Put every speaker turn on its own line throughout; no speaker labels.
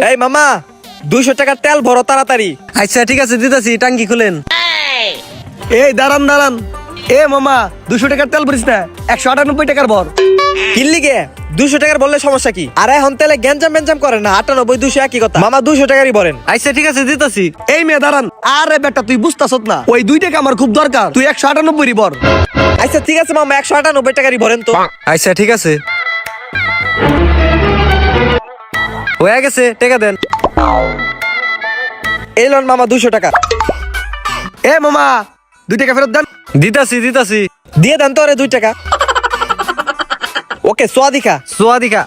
এই মামা 200 টাকার তেল ভরো তাড়াতাড়ি।
আচ্ছা ঠিক আছে দিতেছি, টাঙ্কি খুলেন।
এই দাঁড়ান দাঁড়ান, এ মামা 200 টাকার তেল ভরিস না, 198 টাকার ভর।
কিনলি গে 200 টাকার বললে সমস্যা কি? আর এখন তেলে গ্যাঞ্জাম ম্যাঞ্জাম করে না, 98 200 একই কথা। মামা 200 টাকারই ভরেন।
আচ্ছা ঠিক আছে দিতেছি।
এই মেয়ে দাঁড়ান, আরে বেটা তুই বুঝতাছত না, ওই 2 টাকা আমার খুব দরকার, তুই 198 ভর।
আচ্ছা ঠিক আছে মামা 198 টাকারই ভরেন তো।
আচ্ছা ঠিক আছে, হয়ে গেছে, টাকা দেন।
এই লন মামা 200 টাকা।
এ মামা 2 টাকা ফেরত দেন।
দিতাছি
দিয়ে দেন তো আরে 2 টাকা। ওকে সোয়াদিকা।
সোয়াদিকা।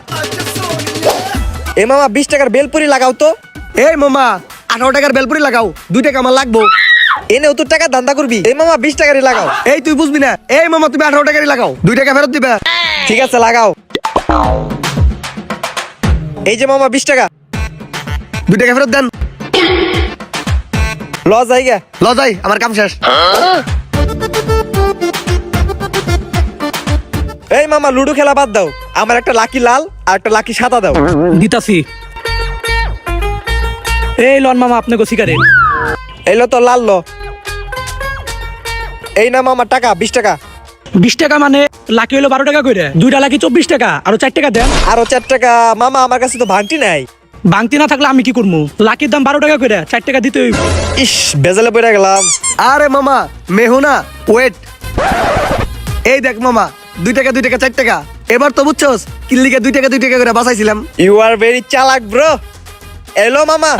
এই মামা 20 টাকার বেলপুরি লাগাও তো।
এই মামা 18 টাকার বেলপুরি লাগাও, 2 টাকা আমার লাগবো।
এনে 70 টাকা ধান্দা করবি। এই মামা 20 টাকারই লাগাও।
এই তুই বুঝবি না, এই মামা তুমি 18 টাকারই লাগাও, 2 টাকা ফেরত দিবে।
ঠিক আছে লাগাও। এই যে মামা 20 টাকা।
2 টাকা ফেরত দেন।
লস আইগা।
ল যাই, আমার কাম শেষ।
এই মামা লুডো খেলা বাদ দাও, আমার একটা লাকি লাল আর একটা লাকি সাদা দাও।
দিতাছি। এই লন মামা আপনাকে সিগারেট।
এলো তো লাল লো। এই না মামা টাকা 20 টাকা।
20 টাকা মানে লাকি হলো 12 টাকা করে, 2টা লাকি 24 টাকা, আরো 4 টাকা দেন।
আরো 4 টাকা। মামা আমার কাছে তো ভাঙটি নাই।
বাংতি না থাকলে আমি কি করবো? লাকির দাম 12 টাকা করে, 4 টাকা দিতে হইব।
ইস বেজালে পড়ে গেলাম।
আরে মামা মেহুনা ওয়েট, এই দেখ মামা 2 টাকা 2 টাকা 4 টাকা, এবার তো বুঝছস কিল্লিকে 2 টাকা 2 টাকা করে বাঁচাইছিলাম।
ইউ আর ভেরি চালাক ব্রো। এলো মামা।